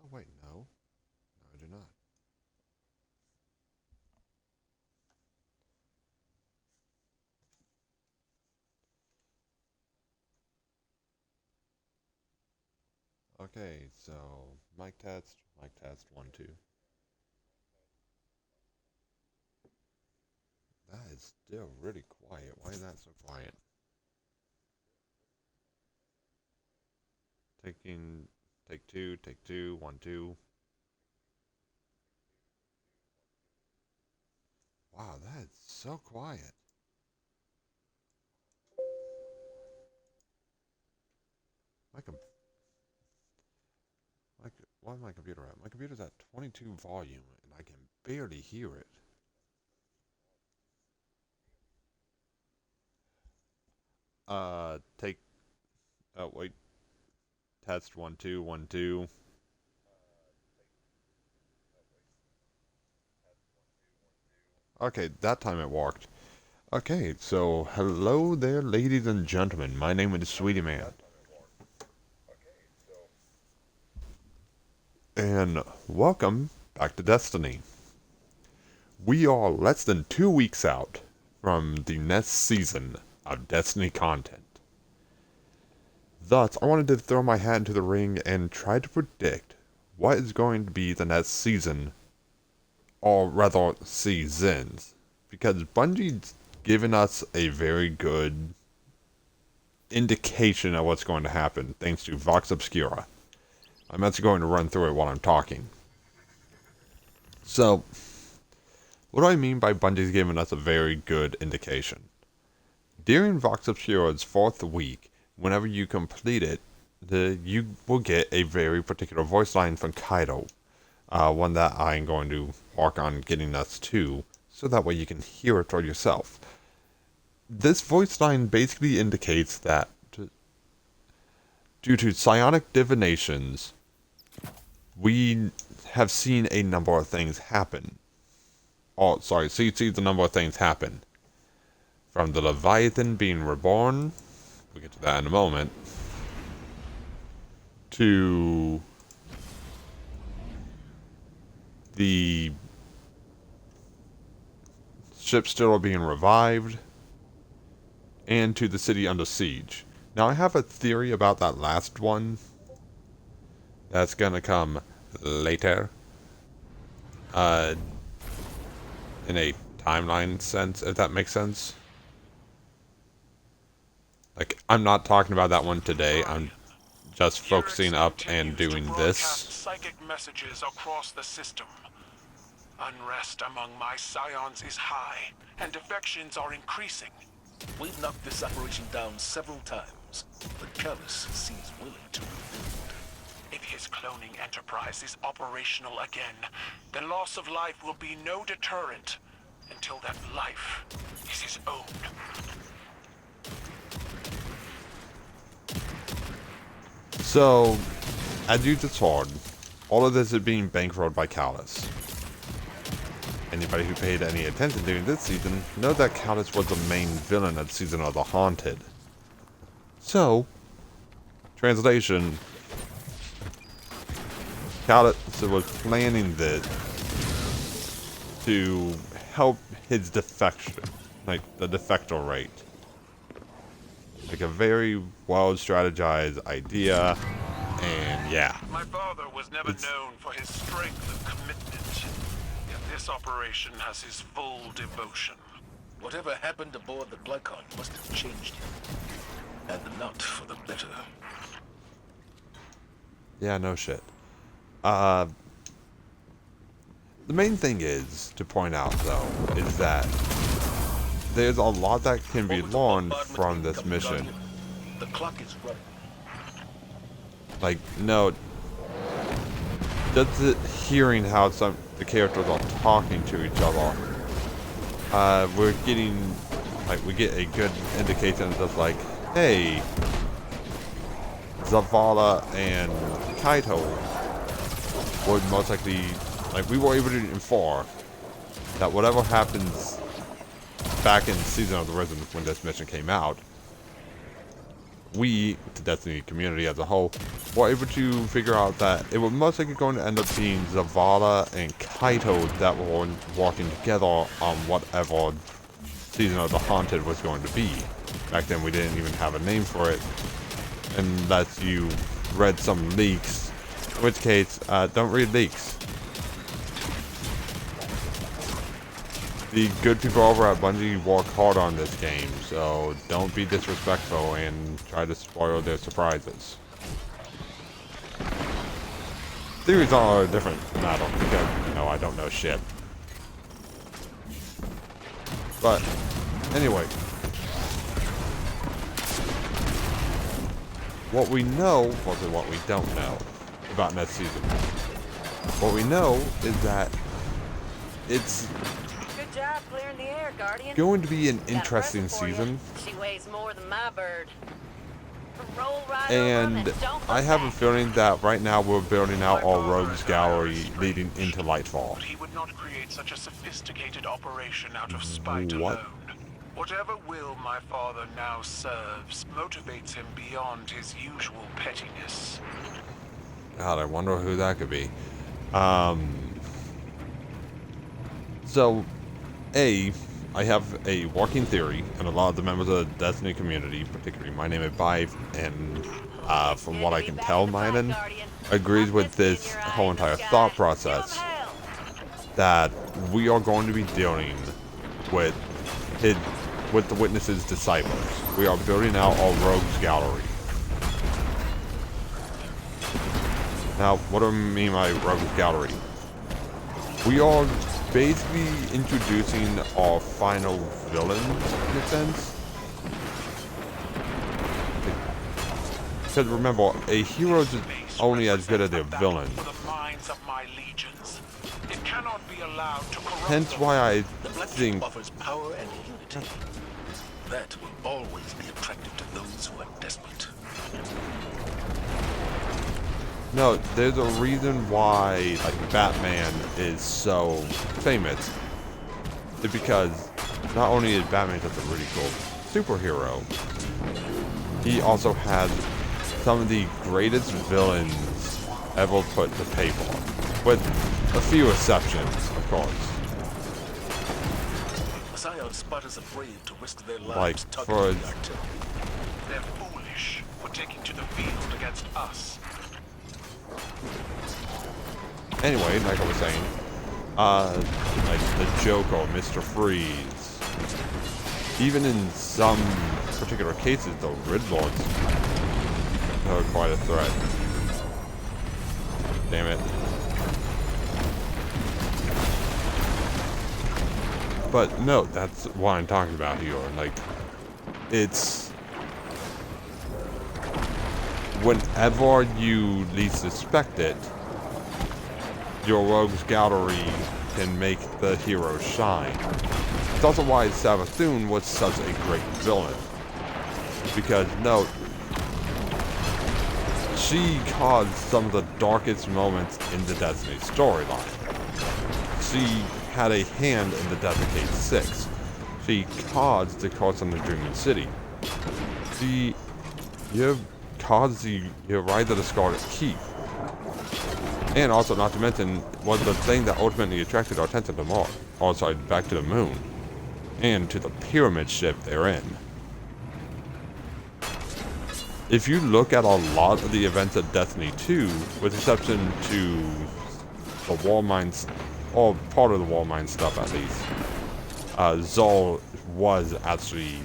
Oh, wait, no. No, I do not. Okay, so mic test, 1, 2. That is still really quiet. Why is that so quiet? Taking, take two, 1, 2. Wow, that is so quiet. My com- why is my computer at? My computer's at 22 volume, and I can barely hear it. Take, oh, wait, test 1, 2, 1, 2. Okay, that time it worked. Okay, so hello there, ladies and gentlemen. My name is Sweetie Man, and welcome back to Destiny. We are less than 2 weeks out from the next season of Destiny content. Thus, I wanted to throw my hat into the ring and try to predict what is going to be the next season, or rather, seasons, because Bungie's given us a very good indication of what's going to happen thanks to Vox Obscura. I'm actually going to run through it while I'm talking. So, what do I mean by Bungie's giving us a very good indication? During Vox Obscura's fourth week, whenever you complete it, you will get a very particular voice line from Kaido. One that I'm going to work on getting us to, so that way you can hear it for yourself. This voice line basically indicates that due to psionic divinations, we have seen a number of things happen. Oh, sorry, see the number of things happen. From the Leviathan being reborn, we'll get to that in a moment, to the ship still being revived, and to the city under siege. Now, I have a theory about that last one that's gonna come later, uh, in a timeline sense, if that makes sense. Like, I'm not talking about that one today. I'm just focusing up and doing this. Psychic messages across the system. Unrest among my scions is high, and defections are increasing. We've knocked this operation down several times, but Callus seems willing to rebuild. If his cloning enterprise is operational again, the loss of life will be no deterrent until that life is his own. So, as you just heard, all of this is being bankrolled by Callus. Anybody who paid any attention during this season know that Callus was the main villain of Season of the Haunted. So, translation, Callus was planning this to help his defection, like the defector rate. Like a very well strategized idea, and yeah. My father was never known for his strength and commitment, yet this operation has his full devotion. Whatever happened aboard the Glycon must have changed him, and not for the better. Yeah, no shit. The main thing is, to point out though, is that there's a lot that can be learned from this mission. The clock is running. Like, no, just hearing how the characters are talking to each other, we're getting, like, we get a good indication of just like, hey, Zavala and Kaito would most likely, like, we were able to infer that whatever happens back in Season of the Risen when this mission came out, we, the Destiny community as a whole, were able to figure out that it was most likely going to end up being Zavala and Kaito that were walking together on whatever Season of the Haunted was going to be. Back then we didn't even have a name for it, unless you read some leaks, in which case, don't read leaks. The good people over at Bungie work hard on this game, so don't be disrespectful and try to spoil their surprises. Theories are a different matter, because, you know, I don't know shit. But, anyway. What we know, versus what we don't know about next season. What we know is that it's Good job clearing the air, Guardian. going to be an Got a interesting present for season. you. She weighs more than my bird. Roll right over And 'em don't look I have a back. feeling that right now we're building out our rogues gallery leading into Lightfall. But he would not create such a sophisticated operation out of spite What? alone. Whatever will my father now serves motivates him beyond his usual pettiness. God, I wonder who that could be. So, I have a working theory, and a lot of the members of the Destiny community, particularly my name is Bive, and from what I can tell, Myden agrees with this whole entire thought process that we are going to be dealing with the Witness's disciples. We are building out our rogues gallery. Now, what do I mean by rogues gallery? We are basically introducing our final villains, in a sense. Because remember, a hero is only as good as their villain. For the minds of my legions. It cannot be allowed to corrupt Hence them. why I The Black think offers power and unity. That will always be attractive to those who are desperate. no, there's a reason why like Batman is so famous. It's because not only is Batman just a really cool superhero, he also has some of the greatest villains ever put to paper, with a few exceptions, of course. Messiah Sparta's afraid to risk their Like, lives for targeting the artillery. They're foolish for taking to the field against us. Anyway, like I was saying, like the Joker, Mr. Freeze, even in some particular cases, the Riddlords are quite a threat. Damn it. But no, that's what I'm talking about here. Like, it's whenever you least suspect it, your rogues gallery can make the hero shine. It's also why Savathun was such a great villain. Because, no, she caused some of the darkest moments in the Destiny storyline. She had a hand in the death of Cade 6. She caused the curse on the Dreaming City. She caused the Rise of the Scarlet Keep. And also, not to mention, was the thing that ultimately attracted our attention to Mars. Oh, sorry, back to the moon. And to the pyramid ship they're in. If you look at a lot of the events of Destiny 2, with exception to the Wall Mines, or part of the Wall Mine stuff at least, Zol was actually,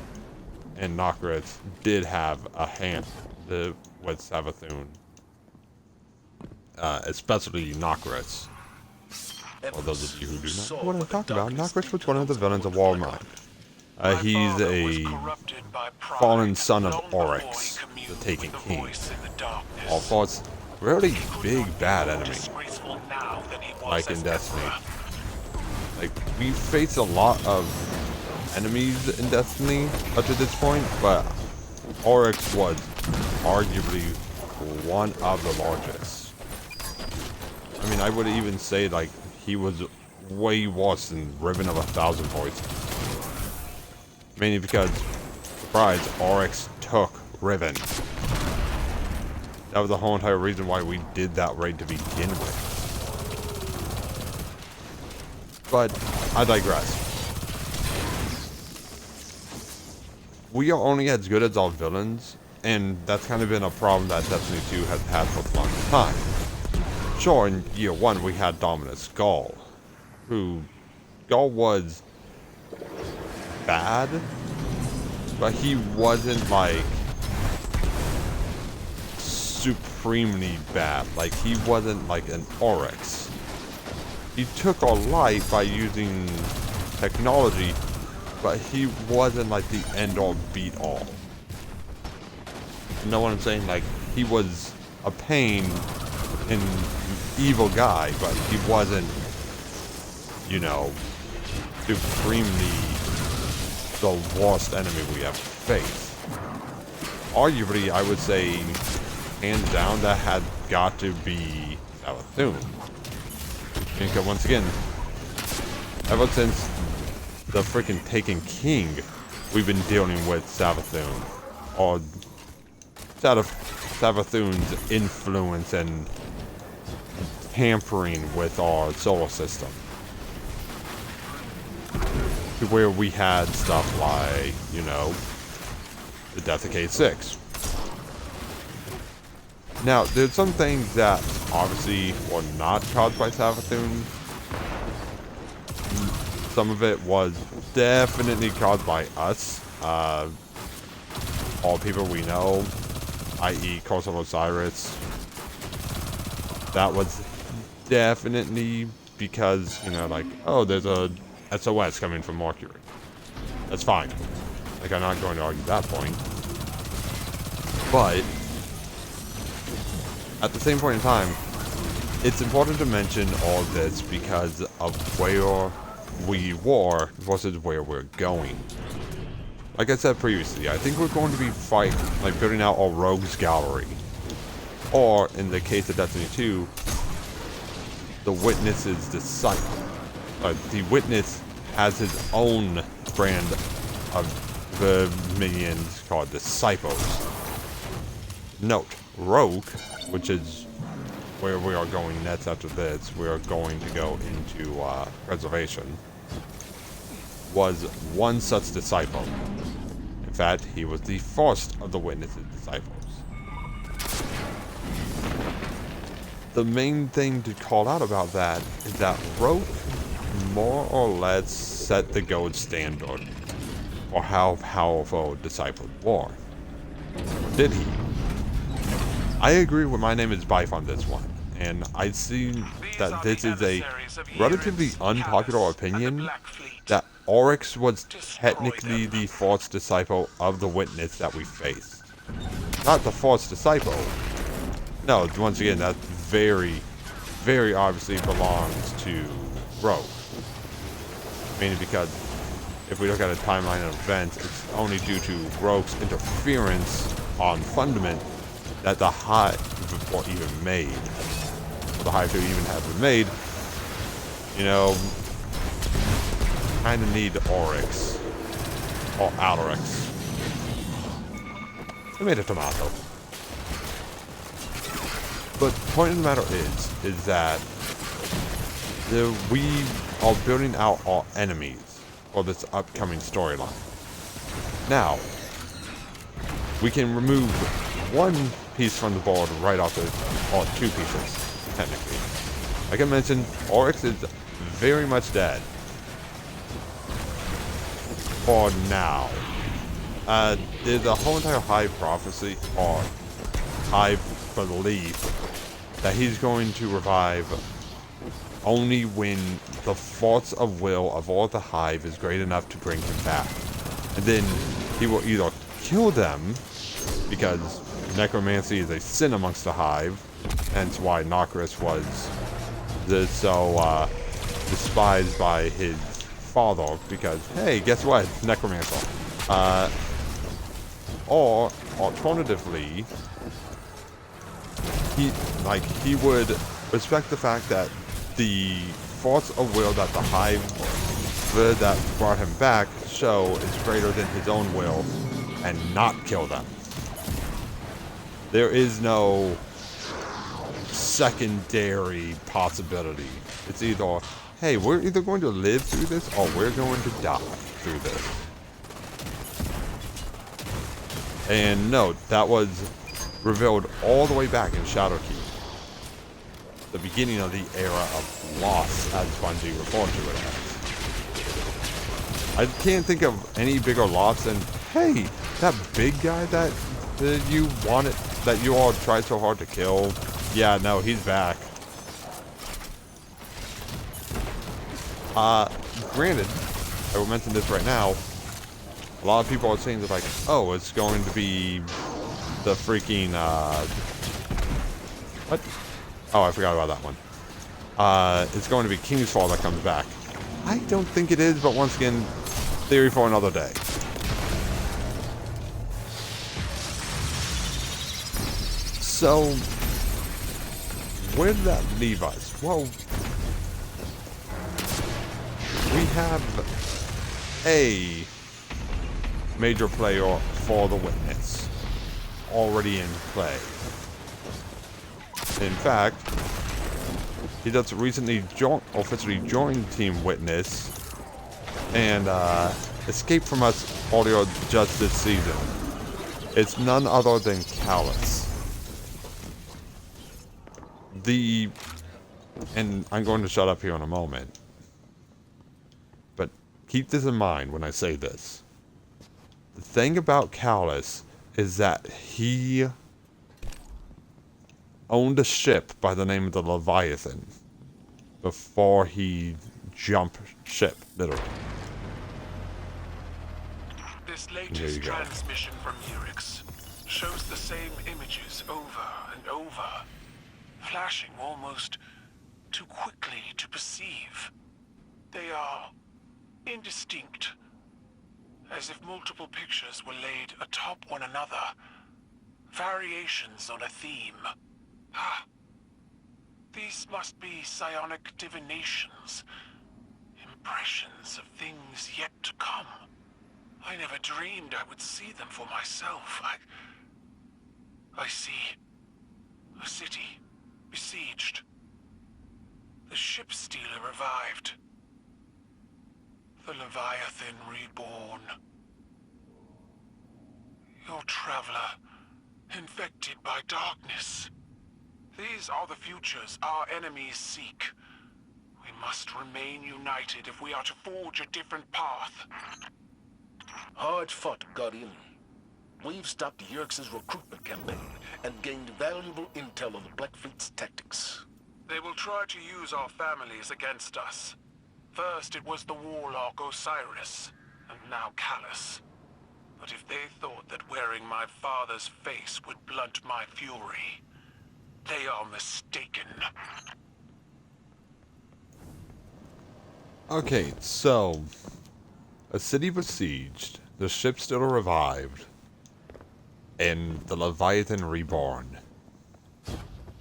and Nocris did have a hand with Savathun. Especially Nocris. For those of you who do not know what I'm talking about, Nocris was one of the villains of Wall Mine. My He's father was a corrupted by pride fallen son of long before he Oryx, the communed Taken with the King. voice in the darkness. All fought really He could big not be bad more enemy. disgraceful now than he was Like in as Destiny. Emperor. Like, we faced a lot of enemies in Destiny up to this point, but Oryx was arguably one of the largest. I mean, I would even say, like, he was way worse than Ribbon of 1,000 Voices. Mainly because, surprise, Oryx took driven. That was the whole entire reason why we did that raid to begin with. But I digress. We are only as good as our villains, and that's kind of been a problem that Destiny 2 has had for the longest time. Sure, in year 1 we had Dominus Gall, Gall was bad, but he wasn't like supremely bad. Like, he wasn't like an Oryx. He took our light by using technology, but he wasn't like the end-all beat-all. You know what I'm saying? Like, he was a pain and evil guy, but he wasn't, you know, supremely the worst enemy we ever faced. Arguably, I would say, hands down, that had got to be Savathûn. Because once again, ever since the freaking Taken King, we've been dealing with Savathûn, or Savathûn's influence and tampering with our solar system. To where we had stuff like, you know, the Death of K6. Now, there's some things that obviously were not caused by Savathûn. Some of it was definitely caused by us. All people we know, i.e. Curse of Osiris. That was definitely because, you know, like, oh, there's a SOS coming from Mercury. That's fine. Like, I'm not going to argue that point. But at the same point in time, it's important to mention all this because of where we were versus where we're going. Like I said previously, I think we're going to be building out our rogues gallery. Or, in the case of Destiny 2, the Witness's disciple. The Witness has his own brand of the minions called Disciples. Note, Rogue, which is where we are going next after this, we are going to go into Preservation, was one such disciple. In fact, he was the first of the Witness's disciples. The main thing to call out about that is that Rogue more or less set the gold standard for how powerful disciples were. Did he? I agree with My Name is Bife on this one, and I see that this is a relatively unpopular opinion that Oryx was technically the false disciple of the Witness that we face. Not the false disciple. No, once again, that very, very obviously belongs to Rogue. Mainly because if we look at a timeline of events, it's only due to Rogue's interference on Fundament that the Hive were even made. For the Hive to even have been made, you know, kind of need Oryx. Or Alorix. I made a tomato. But the point of the matter is that we are building out our enemies for this upcoming storyline. Now, we can remove one piece from the board right off the, or two pieces, technically. Like I mentioned, Oryx is very much dead. For now. There's a whole entire Hive prophecy, or Hive belief, that he's going to revive only when the force of will of all the Hive is great enough to bring him back. And then he will either kill them, because necromancy is a sin amongst the Hive, hence why Nokris was so despised by his father, because, hey, guess what? Necromancer. Or, alternatively, he would respect the fact that the force of will that the Hive that brought him back show is greater than his own will, and not kill them. There is no secondary possibility. It's either, hey, we're either going to live through this or we're going to die through this. And note, that was revealed all the way back in Shadowkeep. The beginning of the era of loss, as Bungie referred to it as. I can't think of any bigger loss than, hey, that big guy that you wanted, that you all tried so hard to kill. Yeah, no, he's back. Granted, I will mention this right now. A lot of people are saying that, like, oh, it's going to be the freaking, what? Oh, I forgot about that one. It's going to be King's Fall that comes back. I don't think it is, but once again, theory for another day. So, where did that leave us? Well, we have a major player for the Witness already in play. In fact, he just recently officially joined Team Witness and escaped from us earlier just this season. It's none other than Calus. And I'm going to shut up here in a moment, but keep this in mind when I say this. The thing about Calus is that he owned a ship by the name of the Leviathan before he jumped ship, literally. This latest transmission from Urix shows the same images over and over, flashing almost too quickly to perceive. They are indistinct, as if multiple pictures were laid atop one another, variations on a theme. These must be psionic divinations, impressions of things yet to come. I never dreamed I would see them for myself. I see a city besieged, the ship stealer revived, the Leviathan reborn, your traveler infected by darkness. These are the futures our enemies seek. We must remain united if we are to forge a different path. Hard fought, Guardian. We've stopped Yurix's recruitment campaign and gained valuable intel on the Black Fleet's tactics. They will try to use our families against us. First it was the warlock Osiris, and now Calus. But if they thought that wearing my father's face would blunt my fury, they are mistaken. Okay, so a city besieged, the ship still revived, and the Leviathan reborn.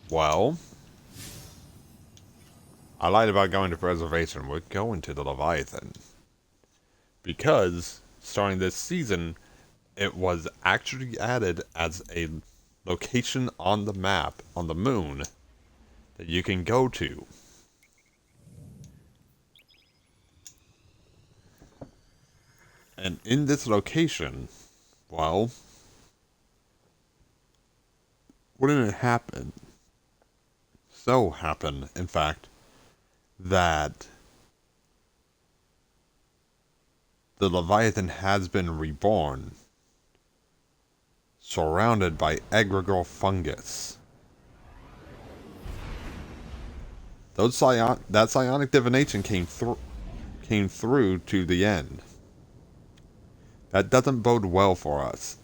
Well, I lied about going to preservation. We're going to the Leviathan. Because, starting this season, it was actually added as a location on the map, on the moon, that you can go to. And in this location, well, wouldn't it happen? So happen, in fact, that the Leviathan has been reborn, surrounded by egregore fungus. That psionic divination came through to the end. That doesn't bode well for us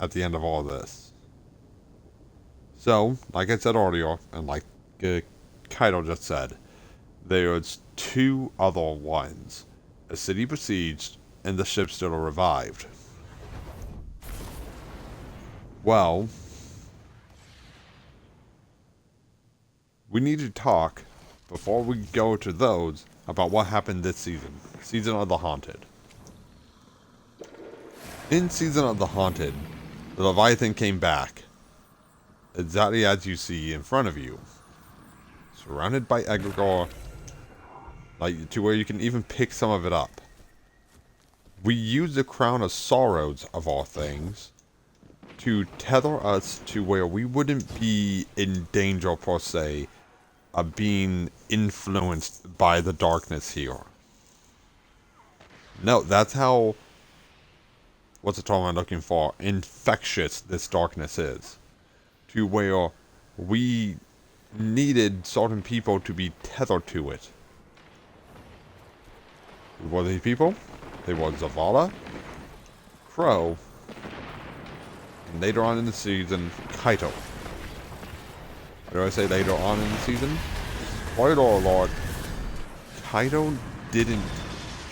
at the end of all this. So, like I said earlier, and like Kaido just said, there's two other ones. A city besieged, and the ship still revived. Well, we need to talk, before we go to those, about what happened this season. Season of the Haunted. In Season of the Haunted, the Leviathan came back. exactly as you see in front of you. Surrounded by egregore, like to where you can even pick some of it up. We use the Crown of Sorrows, of all things, to tether us to where we wouldn't be in danger, per se, of being influenced by the darkness here. No, that's how, what's the term I'm looking for, infectious this darkness is. To where we needed certain people to be tethered to it. Who were these people? They were Zavala, Crow, and later on in the season, Kaito. Why do I say later on in the season? Spoiler alert, Kaito didn't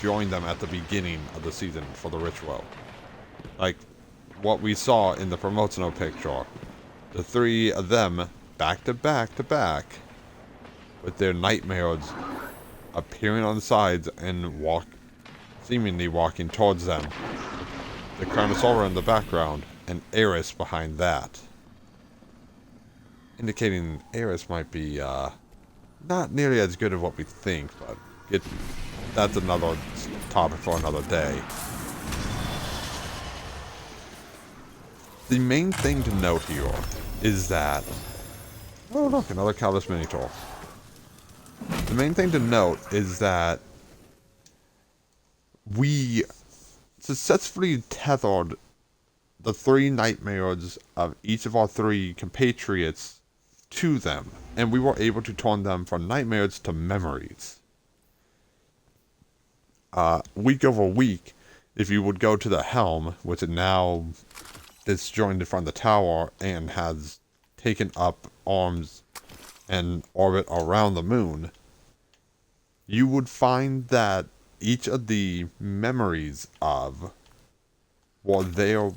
join them at the beginning of the season for the ritual. Like what we saw in the promotional picture. The three of them, back to back to back, with their nightmares appearing on the sides and seemingly walking towards them. The Crown of Sorrow in the background, and Eris behind that. Indicating Eris might be, not nearly as good as what we think, but that's another topic for another day. The main thing to note here is that... Oh look, another Calus Minotaur. The main thing to note is that we successfully tethered the three nightmares of each of our three compatriots to them, and we were able to turn them from nightmares to memories. Week over week, if you would go to the helm, which is now disjointed from the tower and has taken up arms and orbit around the moon, you would find that each of the memories of were there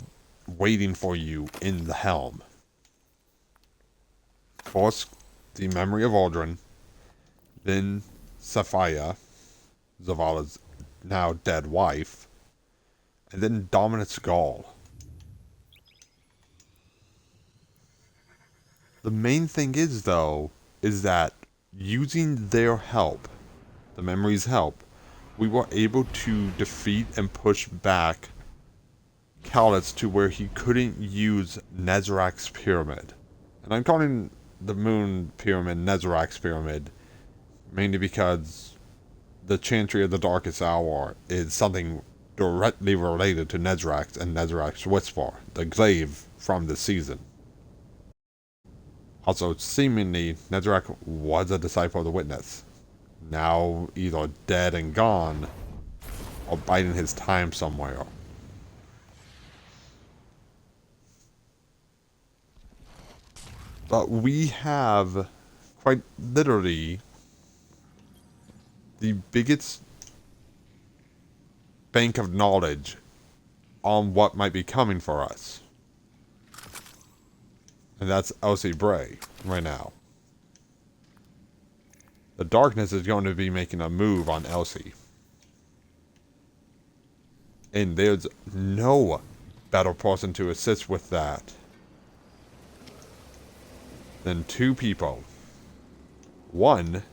waiting for you in the helm. First, the memory of Aldrin, then Saphia, Zavala's now dead wife, and then Dominus Gall. The main thing is, though, is that using their help, the memory's help, we were able to defeat and push back Calus to where he couldn't use Nezarec's pyramid. And I'm calling the moon pyramid Nezarec's pyramid mainly because the Chantry of the Darkest Hour is something directly related to Nezarec and Nezarec's Whisper, the glaive from this season. Also, seemingly, Nezarec was a disciple of the Witness, now either dead and gone, or biding his time somewhere. But we have, quite literally, the biggest bank of knowledge on what might be coming for us. And that's Elsie Bray, right now. The darkness is going to be making a move on Elsie. And there's no better person to assist with that than two people. One,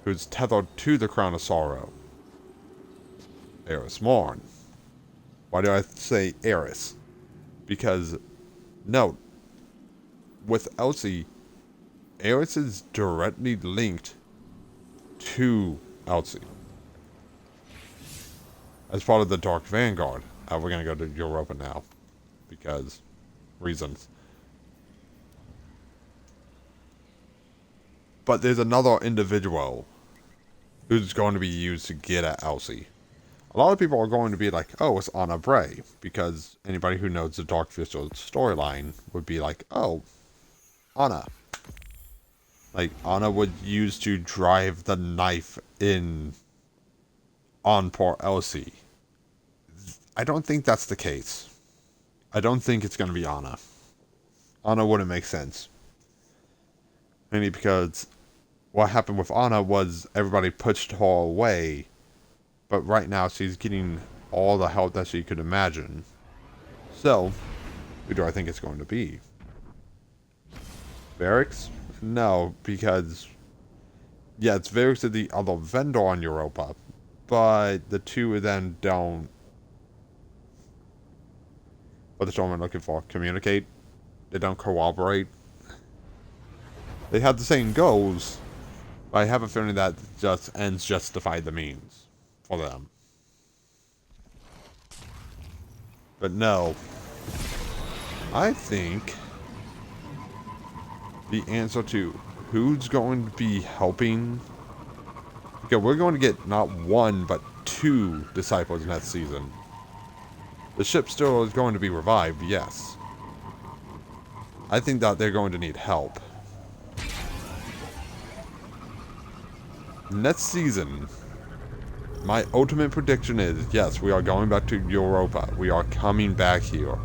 who's tethered to the Crown of Sorrow. Eris Morn. Why do I say Eris? Because, note, with Elsie, Eris is directly linked to Elsie. As part of the Dark Vanguard. We're going to go to Europa now. Because reasons. But there's another individual who's going to be used to get at Elsie. A lot of people are going to be like, oh, it's Anna Bray. Because anybody who knows the Dark Vigil storyline would be like, oh, Anna. Like, Anna would use to drive the knife in on poor Elsie. I don't think that's the case. I don't think it's going to be Anna. Anna wouldn't make sense. Mainly because what happened with Anna was everybody pushed her away. But right now she's getting all the help that she could imagine. So, who do I think it's going to be? Varix? No, because yeah, it's Varix is the other vendor on Europa, but the two of them don't. What the term I'm looking for? Communicate. They don't cooperate. They have the same goals, but I have a feeling that just ends justify the means for them. But no, I think the answer to who's going to be helping. Okay, we're going to get not one but two disciples next season. The ship still is going to be revived, yes. I think that they're going to need help. Next season, my ultimate prediction is, yes, we are going back to Europa. We are coming back here.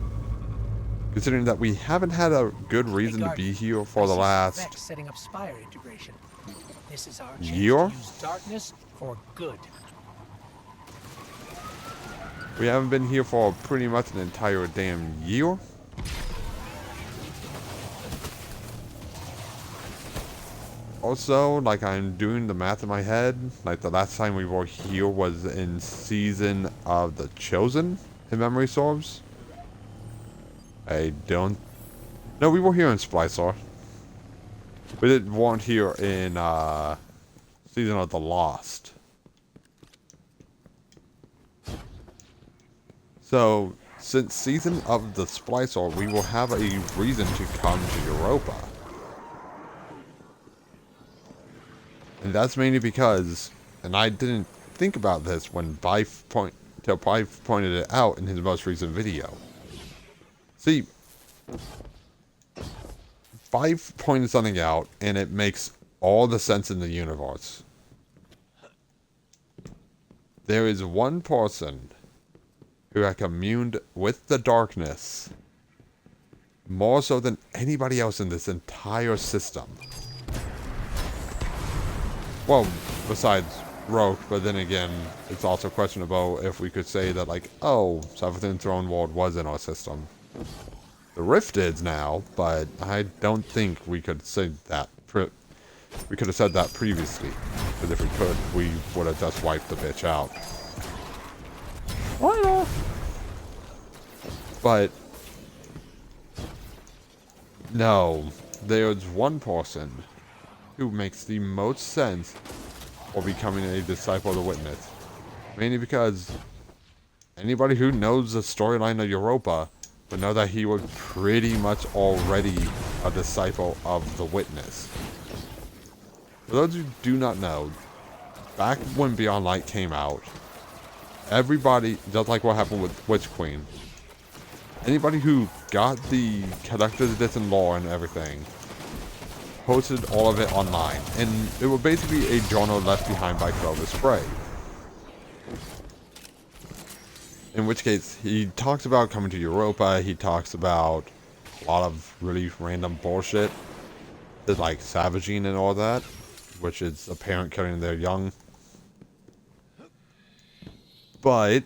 Considering that we haven't had a good reason to be here for the last setting up Spire integration. This is our chance year. to use darkness for good. We haven't been here for pretty much an entire damn year. Also, like, I'm doing the math in my head. Like, the last time we were here was in Season of the Chosen, if memory serves. I don't... No, we were here in Splicer. We weren't here in, Season of the Lost. So, since Season of the Splicer, we will have a reason to come to Europa. And that's mainly because, and I didn't think about this when Bife pointed it out in his most recent video. See, Bife pointed something out, and it makes all the sense in the universe. There is one person who had communed with the darkness more so than anybody else in this entire system. Well, besides Rogue, but then again, it's also questionable if we could say that, like, oh, Savathun Throne World was in our system. The Rift is now, but I don't think we could say that. We could have said that previously. Because if we could, we would have just wiped the bitch out. Why not? But no, there's one person who makes the most sense for becoming a disciple of the Witness. Mainly because anybody who knows the storyline of Europa would know that he was pretty much already a disciple of the Witness. For those who do not know, back when Beyond Light came out, everybody, just like what happened with Witch Queen, anybody who got the collector's edition lore and everything, posted all of it online, and it was basically a journal left behind by Clovis Bray. In which case, he talks about coming to Europa, he talks about a lot of really random bullshit, like savaging and all that, which is a parent killing their young. But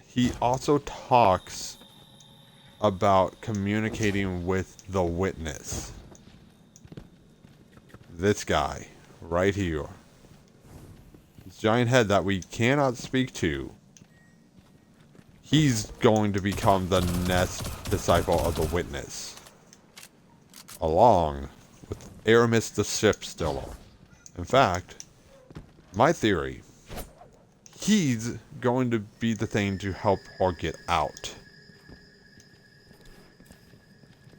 he also talks about communicating with the Witness. This guy, right here. This giant head that we cannot speak to. He's going to become the next disciple of the Witness. Along with Aramis the Ship Stiller. In fact, my theory, he's going to be the thing to help her get out.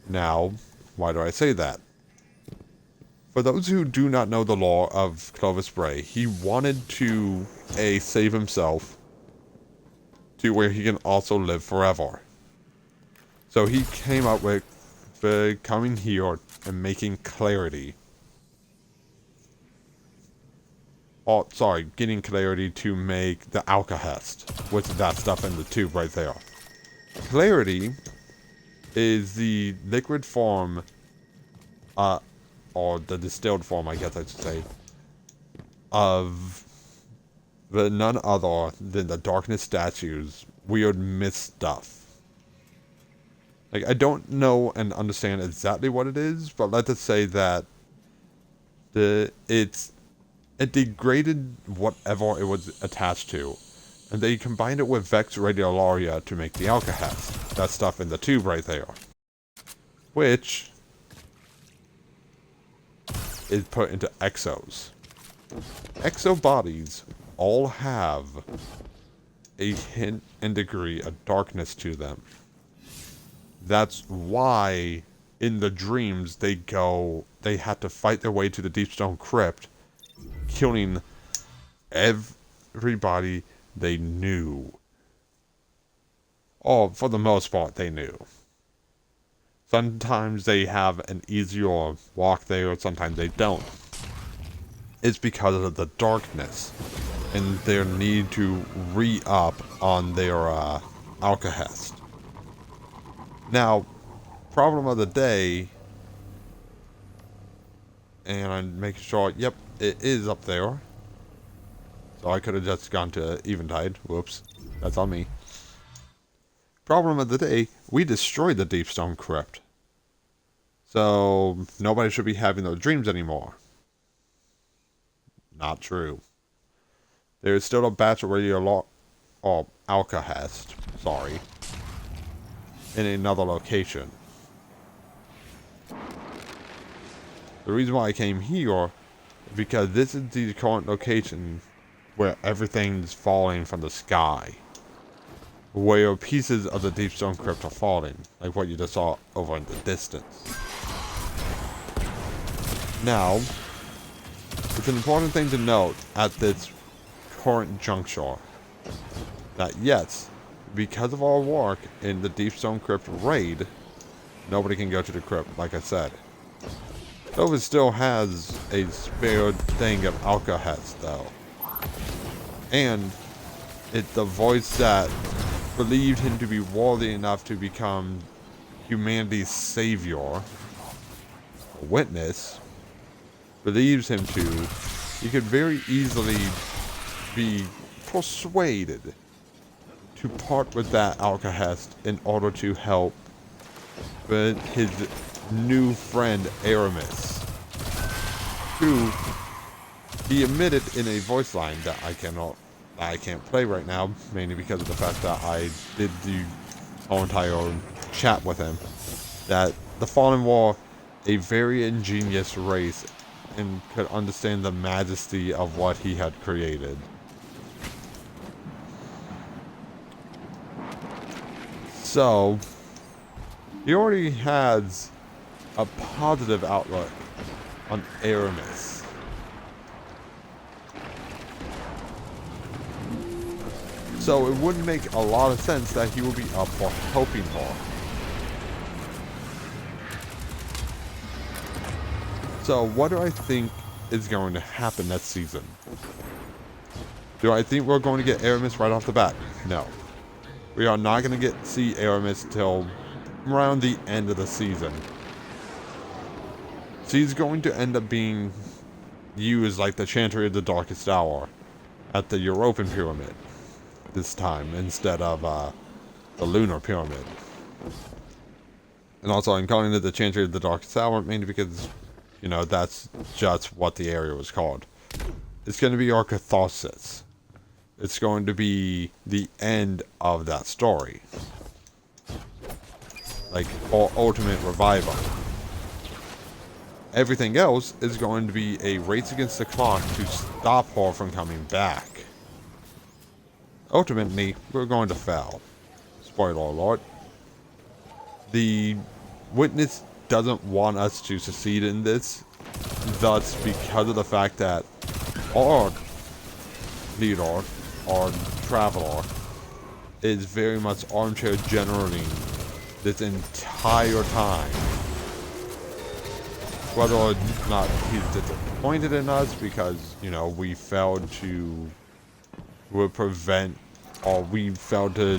Now, why do I say that? For those who do not know the lore of Clovis Bray, he wanted to, A, save himself, to where he can also live forever. So he came up with coming here and making clarity. Oh, sorry, getting clarity to make the Alkahest, which is that stuff in the tube right there. Clarity is the liquid form, or the distilled form, I guess I should say, of the none other than the Darkness Statue's weird myth stuff. Like, I don't know and understand exactly what it is, but let's just say that it degraded whatever it was attached to, and they combined it with Vex Radiolaria to make the Alcahest. That stuff in the tube right there. Which is put into exos. Exo bodies all have a hint and degree of darkness to them. That's why in the dreams they had to fight their way to the Deepstone Crypt, killing everybody they knew. Or for the most part they knew. Sometimes they have an easier walk there, sometimes they don't. It's because of the darkness and their need to re-up on their Alcahest. Now, problem of the day, and I'm making sure, yep, it is up there. So I could have just gone to Eventide. Whoops, that's on me. Problem of the day, we destroyed the Deepstone Crypt. So nobody should be having those dreams anymore. Not true. There is still a batch of Alcahest, sorry, in another location. The reason why I came here is because this is the current location where everything's falling from the sky. Where pieces of the Deepstone Crypt are falling, like what you just saw over in the distance. Now, it's an important thing to note at this current juncture that yes, because of our work in the Deepstone Crypt raid, nobody can go to the crypt, like I said. Nova still has a spare thing of Alcahest, though. And it's the voice that believed him to be worthy enough to become humanity's savior, a witness, believes him to, he could very easily be persuaded to part with that Alcahest in order to help with his new friend Aramis, who he admitted in a voice line that I can't play right now, mainly because of the fact that I did the whole entire chat with him, that the Fallen were a very ingenious race and could understand the majesty of what he had created. So, he already has a positive outlook on Aramis. So it would make a lot of sense that he would be up for helping her. So what do I think is going to happen next season? Do I think we're going to get Aramis right off the bat? No. We are not going to see Aramis till around the end of the season. She's going to end up being used like the Chantry of the Darkest Hour at the European Pyramid this time, instead of the Lunar Pyramid. And also I'm calling it the Chantry of the Darkest Hour mainly because, you know, that's just what the area was called. It's going to be our catharsis. It's going to be the end of that story. Like, our ultimate revival. Everything else is going to be a race against the clock to stop her from coming back. Ultimately, we're going to fail. Spoiler alert. The witness doesn't want us to succeed in this. Thus, because of the fact that our leader, our traveler, is very much armchair generaling this entire time. Whether or not he's disappointed in us because, you know, we failed to prevent, or we failed to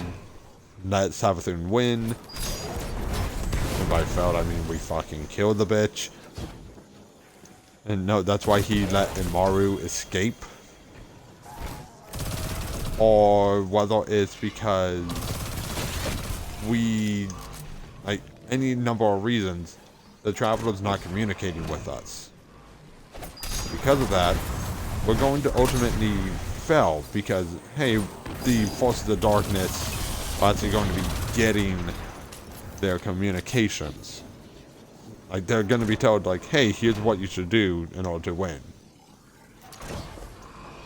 let Savathun win. And by failed, I mean we fucking killed the bitch. And no, that's why he let Imaru escape. Or whether it's because we, like, any number of reasons, the Traveler's not communicating with us. Because of that, we're going to ultimately fail because, hey, the Forces of Darkness are actually going to be getting their communications. Like, they're going to be told, like, hey, here's what you should do in order to win.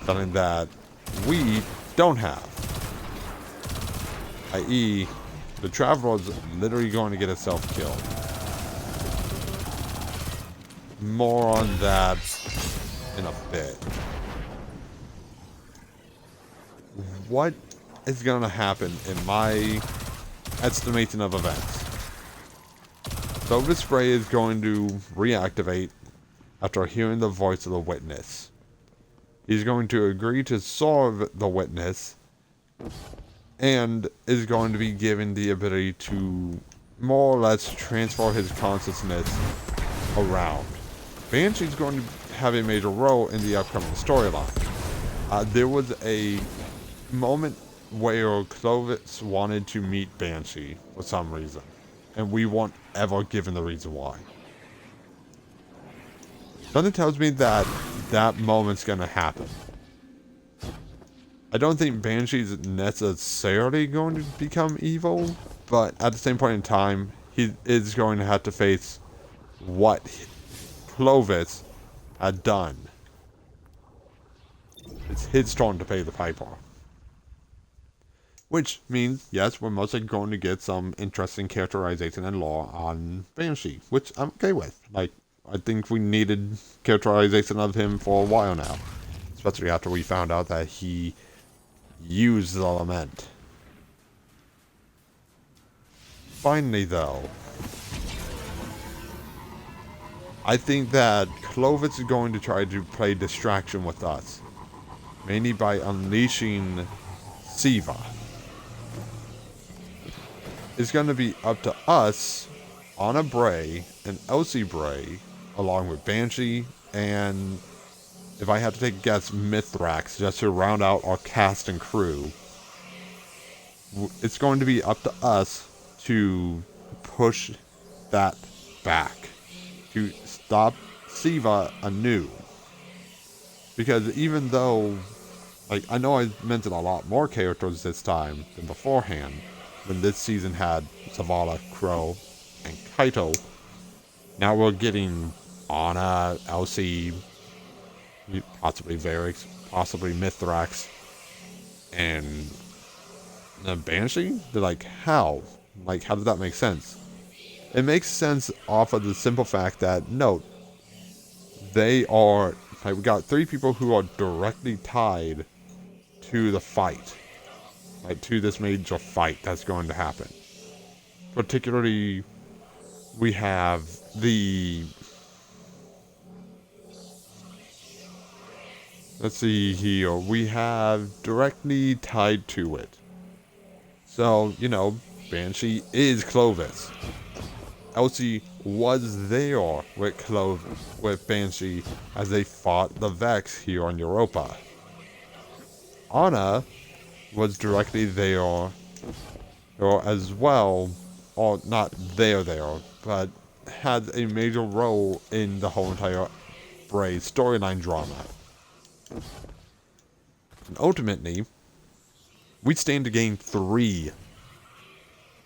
Something that we don't have. I.e., the Traveler is literally going to get itself killed. More on that in a bit. What is going to happen in my estimation of events? Silver Spray is going to reactivate after hearing the voice of the witness. He's going to agree to solve the witness and is going to be given the ability to more or less transfer his consciousness around. Banshee's going to have a major role in the upcoming storyline. There was a moment where Clovis wanted to meet Banshee for some reason, and we weren't ever given the reason why. Something tells me that that moment's gonna happen. I don't think Banshee's necessarily going to become evil, but at the same point in time, he is going to have to face what Clovis had done. It's his turn to pay the piper. Which means, yes, we're mostly going to get some interesting characterization and lore on Banshee, which I'm okay with. Like, I think we needed characterization of him for a while now. Especially after we found out that he used the lament. Finally, though, I think that Clovis is going to try to play distraction with us. Mainly by unleashing Siva. It's going to be up to us, Ana Bray, and Elsie Bray, along with Banshee, and if I have to take a guess, Mithrax, just to round out our cast and crew. It's going to be up to us to push that back. To stop Siva anew. Because even though, like, I know I mentioned a lot more characters this time than beforehand, when this season had Zavala, Crow, and Kaito. Now we're getting Ana, Elsie, possibly Varix, possibly Mithrax, and Banshee? They're like, how? Like, how does that make sense? It makes sense off of the simple fact that, note, they are, like, we got 3 people who are directly tied to the fight. Like, to this major fight that's going to happen. Particularly, we have the... Let's see here. We have directly tied to it. So, you know, Banshee is Clovis. Elsie was there with Banshee as they fought the Vex here on Europa. Ana was directly there, or as well, or not there, but had a major role in the whole entire Bray storyline drama. And ultimately, we stand to gain 3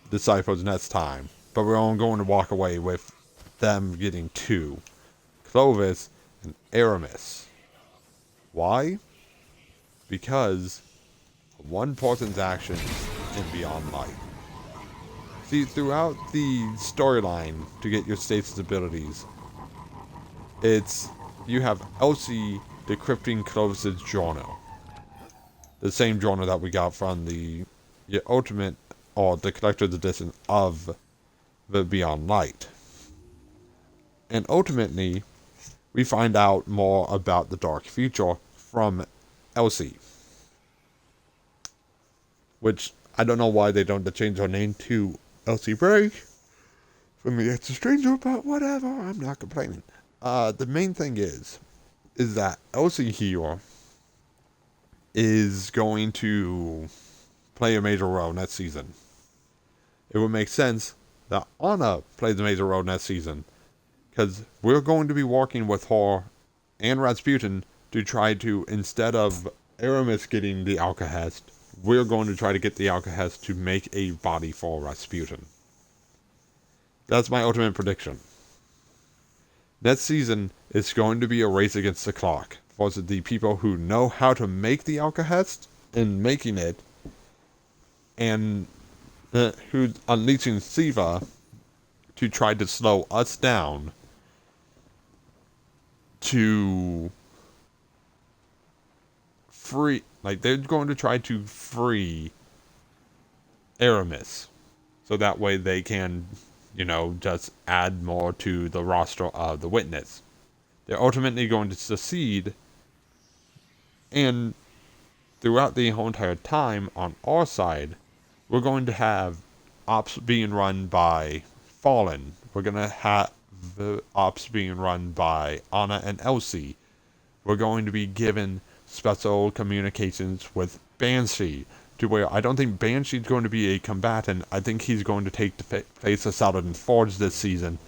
disciples next time, but we're only going to walk away with them getting 2. Clovis and Aramis. Why? Because one person's actions in Beyond Light. See, throughout the storyline to get your status abilities, it's you have Elsie decrypting Clovis' journal. The same journal that we got from the ultimate, or the collector's edition of the Beyond Light. And ultimately, we find out more about the Dark Future from Elsie. Which, I don't know why they don't change her name to Elsie Bray. For me, it's a stranger, but whatever, I'm not complaining. The main thing is that Elsie here is going to play a major role next season. It would make sense that Anna plays a major role next season. Because we're going to be working with her and Rasputin to try to, instead of Aramis getting the Alcahest, we're going to try to get the Alcahest to make a body for Rasputin. That's my ultimate prediction. Next season, it's going to be a race against the clock for the people who know how to make the Alcahest and making it, and who's unleashing Siva to try to slow us down to free, like they're going to try to free Aramis, so that way they can, just add more to the roster of the Witness. They're ultimately going to succeed, and throughout the whole entire time on our side, we're going to have ops being run by Fallen. We're going to have the ops being run by Anna and Elsie. We're going to be given special communications with Banshee, to where I don't think Banshee's going to be a combatant. I think he's going to take the place of Saladin Forge this season.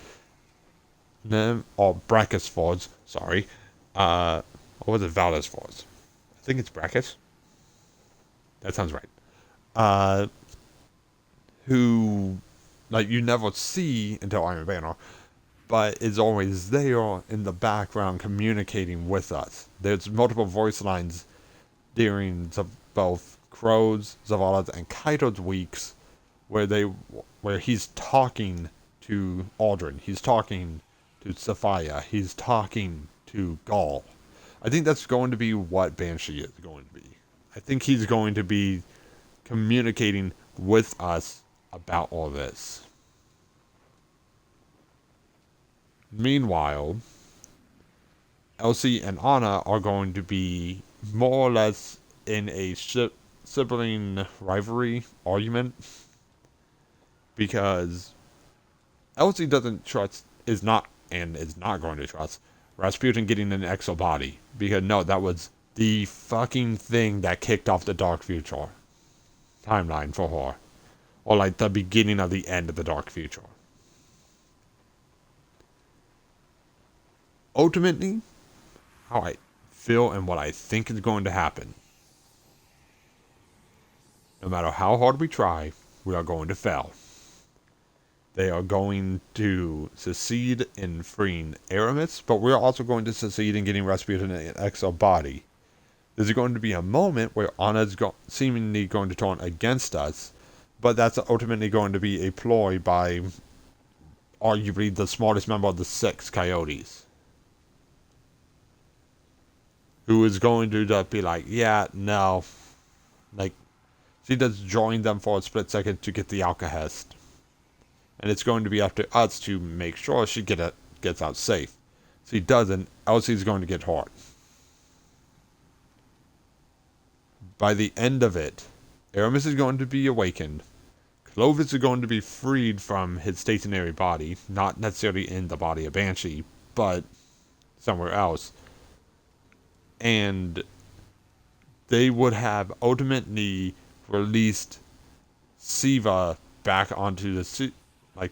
Or Brachus Forge, sorry. Or was it Valdez Forge? I think it's Brachus. That sounds right. Who, you never see until Iron Banner, but is always there in the background communicating with us. There's multiple voice lines during both Crow's, Zavala's, and Kaito's weeks where he's talking to Aldrin, he's talking to Sophia, he's talking to Gaul. I think that's going to be what Banshee is going to be. I think he's going to be communicating with us about all this. Meanwhile, Elsie and Anna are going to be more or less in a sibling rivalry argument, because Elsie is not going to trust Rasputin getting an exo body, because no, that was the fucking thing that kicked off the Dark Future timeline for her, or the beginning of the end of the Dark Future. Ultimately, how I feel and what I think is going to happen, no matter how hard we try, we are going to fail. They are going to succeed in freeing Aramis, but we're also going to succeed in getting Rasputin an exo body. There's going to be a moment where Anna's seemingly going to turn against us, but that's ultimately going to be a ploy by arguably the smartest member of the 6 Coyotes, who is going to just be like, yeah, no. She does join them for a split second to get the Alcahest. And it's going to be up to us to make sure she gets out safe. If she doesn't, Elsie's going to get hurt. By the end of it, Aramis is going to be awakened. Clovis is going to be freed from his stationary body, not necessarily in the body of Banshee, but somewhere else. And they would have ultimately released Siva back onto the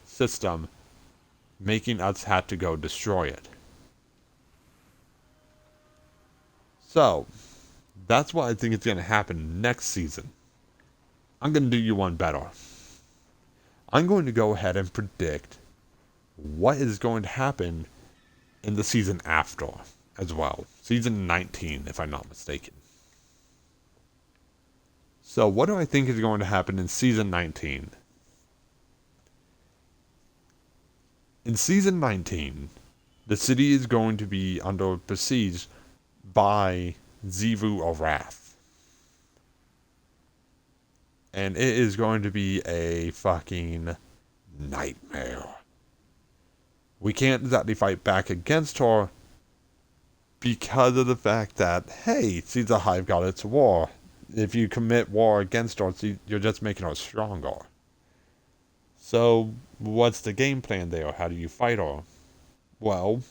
system, making us have to go destroy it. So, that's what I think is going to happen next season. I'm going to do you one better. I'm going to go ahead and predict what is going to happen in the season after as well. Season 19, if I'm not mistaken. So, what do I think is going to happen in Season 19? In Season 19, the city is going to be under besieged by Xivu of Wrath. And it is going to be a fucking nightmare. We can't exactly fight back against her because of the fact that, hey, she's a hive goddess of war. If you commit war against her, you're just making her stronger. So, what's the game plan there? How do you fight her? Well,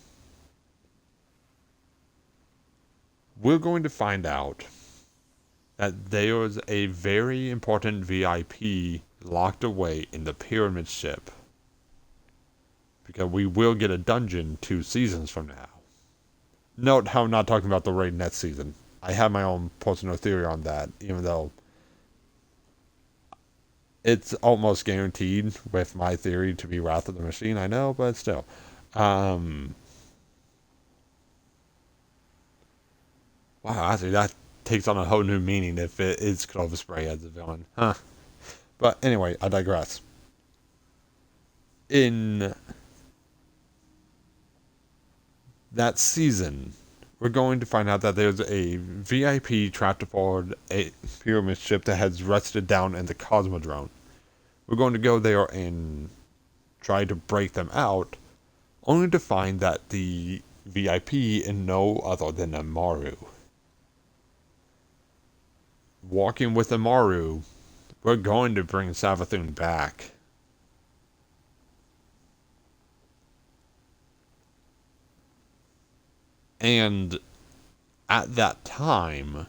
we're going to find out that there's a very important VIP locked away in the pyramid ship Because we will get a dungeon 2 seasons from now. Note how I'm not talking about the raid next season. I have my own personal theory on that, even though it's almost guaranteed with my theory to be Wrath of the Machine, I know, but still. Wow, actually, that takes on a whole new meaning if it is Clovis Bray as a villain. Huh. But anyway, I digress. In that season, we're going to find out that there's a VIP trapped aboard a pyramid ship that has rested down in the Cosmodrome. We're going to go there and try to break them out, only to find that the VIP is no other than Amaru. Walking with Amaru, we're going to bring Savathun back. And at that time,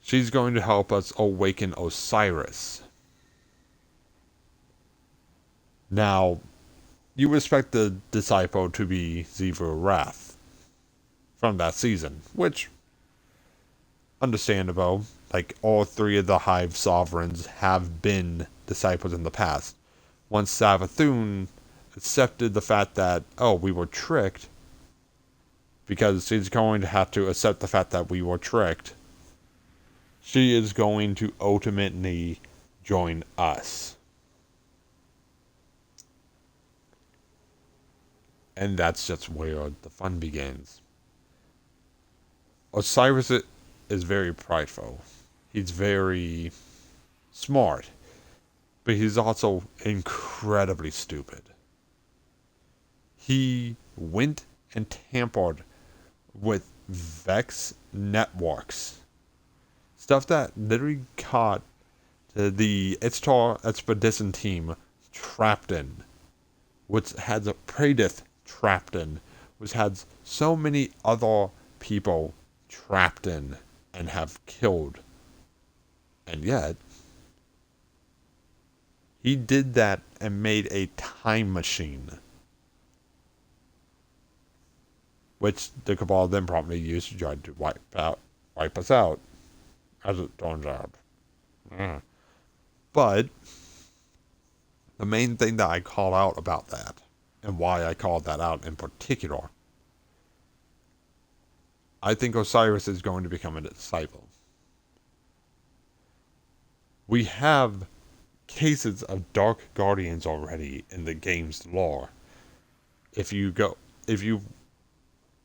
she's going to help us awaken Osiris. Now, you expect the disciple to be Xivu Arath from that season, which, understandable. Like, all 3 of the Hive sovereigns have been disciples in the past. Once Savathun accepted the fact that, oh, we were tricked, because she's going to have to accept the fact that we were tricked, she is going to ultimately join us. And that's just where the fun begins. Osiris is very prideful. He's very smart. But he's also incredibly stupid. He went and tampered with Vex networks. Stuff that literally caught the Ishtar Expedition team trapped in. Which has a Praedyth trapped in. Which has so many other people trapped in and have killed. And yet, he did that and made a time machine. Which the Cabal then promptly used to try to wipe us out. As it turns out. But the main thing that I call out about that, and why I called that out in particular, I think Osiris is going to become a disciple. We have cases of Dark Guardians already in the game's lore.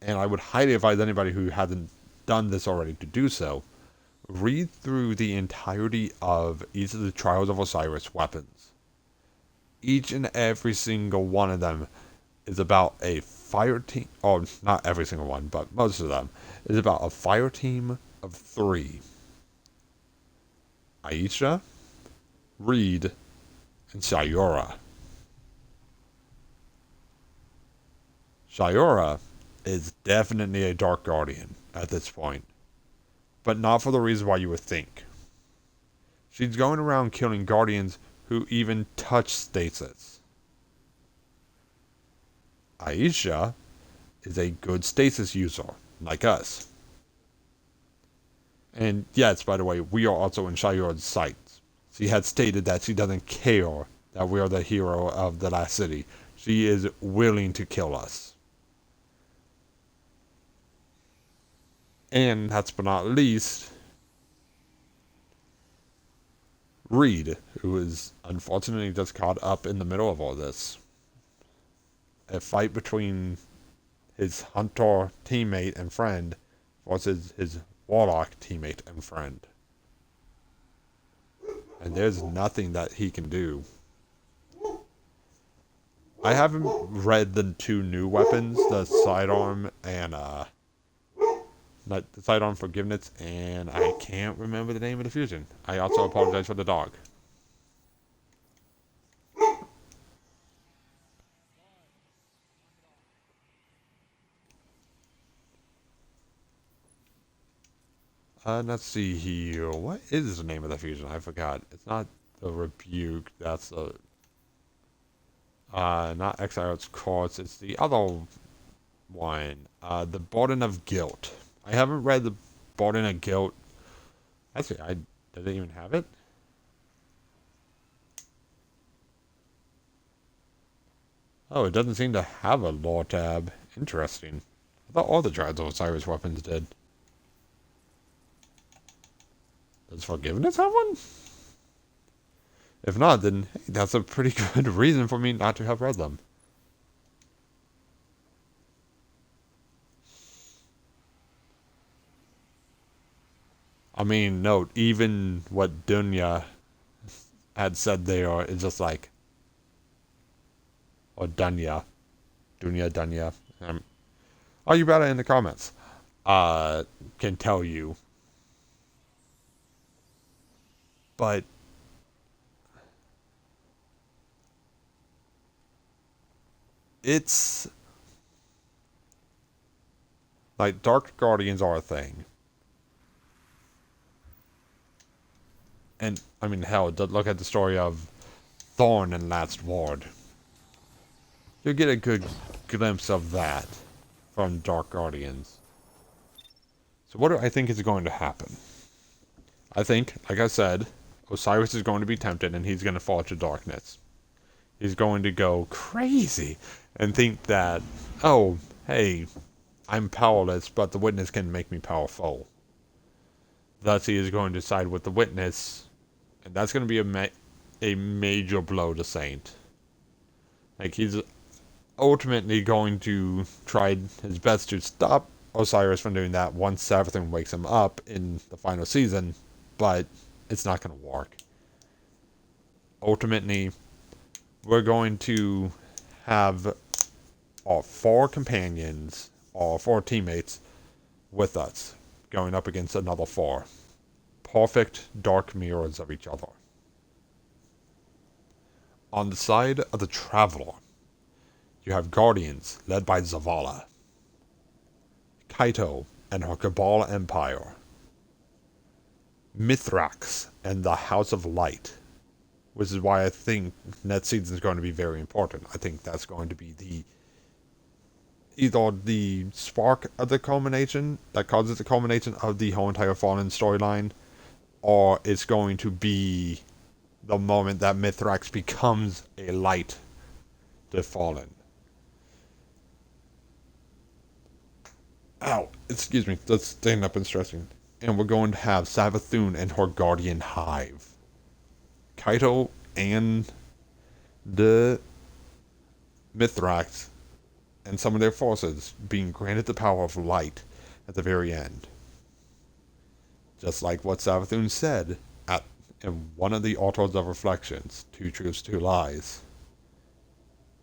And I would highly advise anybody who hasn't done this already to do so, read through the entirety of each of the Trials of Osiris weapons. Each and every single one of them is about a fire team, or not every single one, but most of them, is about a fire team of 3. Aisha, Reed, and Sayura. Sayura is definitely a Dark Guardian at this point, but not for the reason why you would think. She's going around killing Guardians who even touch stasis. Aisha is a good stasis user, like us. And yes, by the way, we are also in Sayura's sights. She had stated that she doesn't care that we are the hero of the last city. She is willing to kill us. And last but not least, Reed, who is unfortunately just caught up in the middle of all this. A fight between his Hunter teammate and friend versus his Warlock teammate and friend. And there's nothing that he can do. I haven't read the 2 new weapons, the Sidearm and the Sidearm Forgiveness, and I can't remember the name of the fusion. I also apologize for the dog. Let's see here. What is the name of the fusion? I forgot. It's not the Rebuke. That's the... Not Exile's Course. It's the other one. The Burden of Guilt. I haven't read the Burden of Guilt. Actually, did it even have it? Oh, it doesn't seem to have a lore tab. Interesting. I thought all the Trials of Osiris weapons did. Does Forgiveness have one? If not, then hey, that's a pretty good reason for me not to have read them. I mean, note, even what Dunya had said there is just like, or Dunya. Dunya. Oh, you better in the comments. Can tell you. But it's like Dark Guardians are a thing. And, I mean, hell, look at the story of Thorn and Last Ward. You'll get a good glimpse of that from Dark Guardians. So what do I think is going to happen? I think, like I said, Osiris is going to be tempted and he's going to fall to darkness. He's going to go crazy and think that, oh, hey, I'm powerless, but the witness can make me powerful. Thus, he is going to side with the witness, and that's going to be a major blow to Saint. Like, he's ultimately going to try his best to stop Osiris from doing that once Savathun wakes him up in the final season, but it's not going to work. Ultimately, we're going to have our 4 companions, or 4 teammates, with us, going up against another 4. Perfect dark mirrors of each other. On the side of the Traveler, you have Guardians, led by Zavala, Kaito and her Cabal Empire, Mithrax and the House of Light, which is why I think next season is going to be very important. I think that's going to be either the spark of the culmination that causes the culmination of the whole entire Fallen storyline, or it's going to be the moment that Mithrax becomes a light to Fallen. Ow, excuse me, that's staying up and stressing. And we're going to have Savathun and her Guardian Hive. Kaito and the Mithrax and some of their forces being granted the power of light at the very end. Just like what Savathun said in one of the Altars of Reflections, 2 Truths, 2 Lies.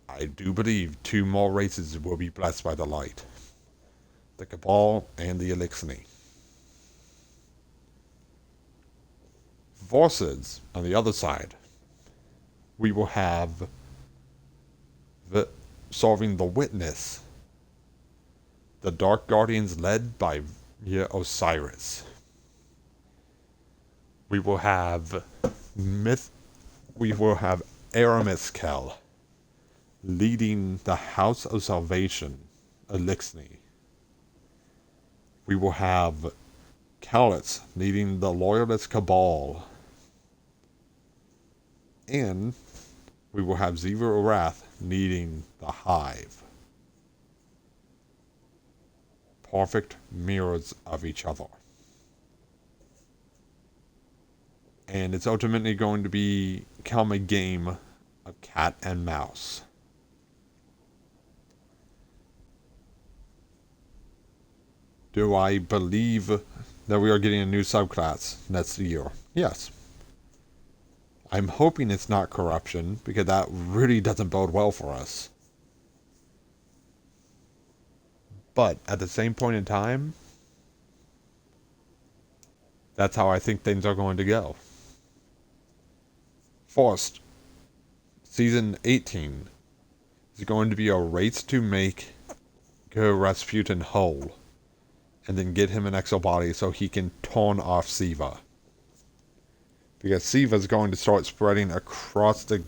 I do believe 2 more races will be blessed by the light. The Cabal and the Elixni. Versus, on the other side, we will have solving the Witness, the Dark Guardians led by Osiris. We will have Aramis Kell leading the House of Salvation, Elixni. We will have Callus leading the Loyalist Cabal. And we will have Xivu Arath leading the Hive. Perfect mirrors of each other. And it's ultimately going to become a game of cat and mouse. Do I believe that we are getting a new subclass next year? Yes. I'm hoping it's not corruption, because that really doesn't bode well for us. But at the same point in time, that's how I think things are going to go. First, Season 18 is going to be a race to make Rasputin whole, and then get him an exo body so he can turn off Siva. Because Siva is going to start spreading across the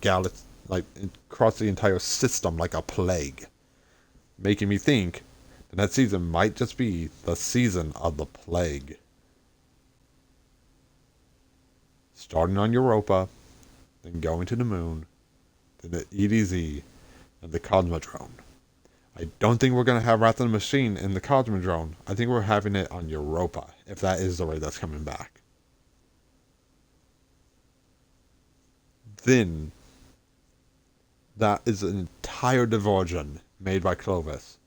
like across the entire system like a plague, making me think the next season might just be the season of the plague. Starting on Europa, then going to the moon, then the EDZ, and the Cosmodrome. I don't think we're going to have Wrath of the Machine in the Cosmodrome. I think we're having it on Europa, if that is the way that's coming back. Then, that is an entire diversion made by Clovis,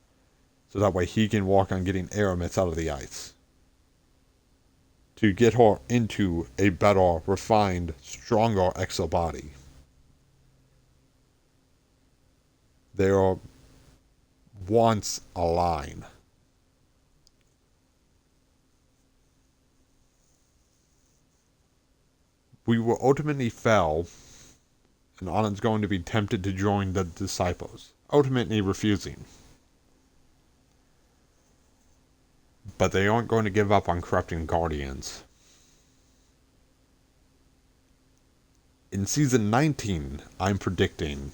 so that way he can walk on getting Aramis out of the ice, to get her into a better, refined, stronger exo body. They are once a line. We will ultimately fail, and Anand's going to be tempted to join the disciples, ultimately refusing. But they aren't going to give up on corrupting Guardians. In Season 19, I'm predicting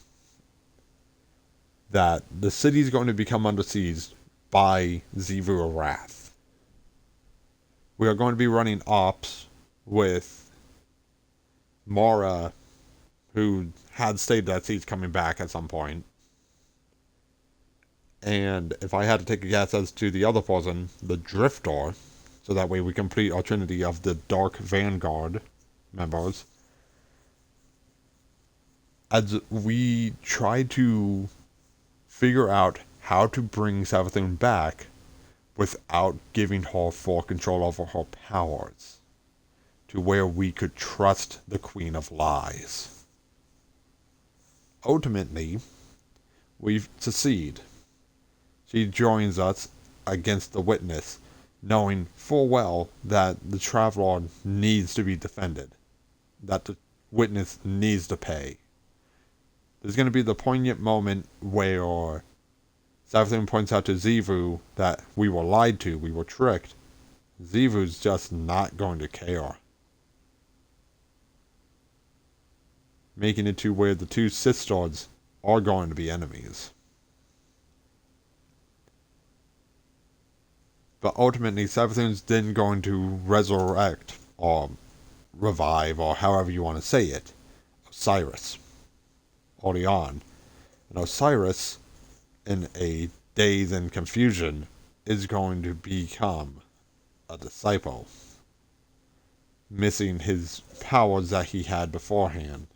that the city is going to become under siege by Xivu Arath. We are going to be running ops with Mara, who had stated that she's coming back at some point. And if I had to take a guess as to the other person, the Drifter, so that way we complete our trinity of the Dark Vanguard members, as we try to figure out how to bring Savathun back without giving her full control over her powers, to where we could trust the Queen of Lies. Ultimately, we succeed. She joins us against the Witness, knowing full well that the Traveler needs to be defended, that the Witness needs to pay. There's going to be the poignant moment where Savathun points out to Xivu that we were lied to, we were tricked. Xivu's just not going to care, making it to where the two sisters are going to be enemies. But ultimately, Savathun's then going to resurrect, or revive, or however you want to say it, Osiris, Orion. And Osiris, in a daze and confusion, is going to become a disciple, missing his powers that he had beforehand,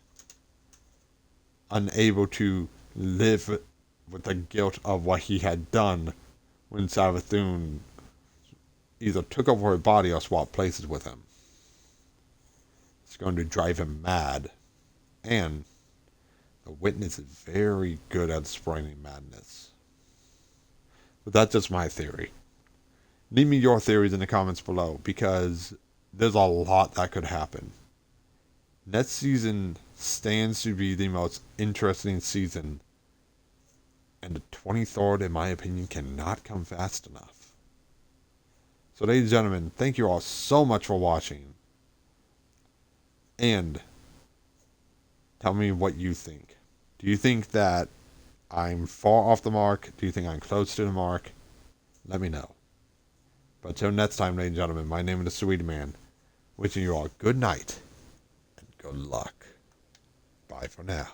unable to live with the guilt of what he had done when Savathun either took over her body or swapped places with him. It's going to drive him mad, and the Witness is very good at spreading madness. But that's just my theory. Leave me your theories in the comments below, because there's a lot that could happen. Next season stands to be the most interesting season, and the 23rd, in my opinion, cannot come fast enough. So, ladies and gentlemen, thank you all so much for watching, and tell me what you think. Do you think that I'm far off the mark? Do you think I'm close to the mark? Let me know. But until next time, ladies and gentlemen, my name is the Sweet Man, wishing you all good night and good luck. Bye for now.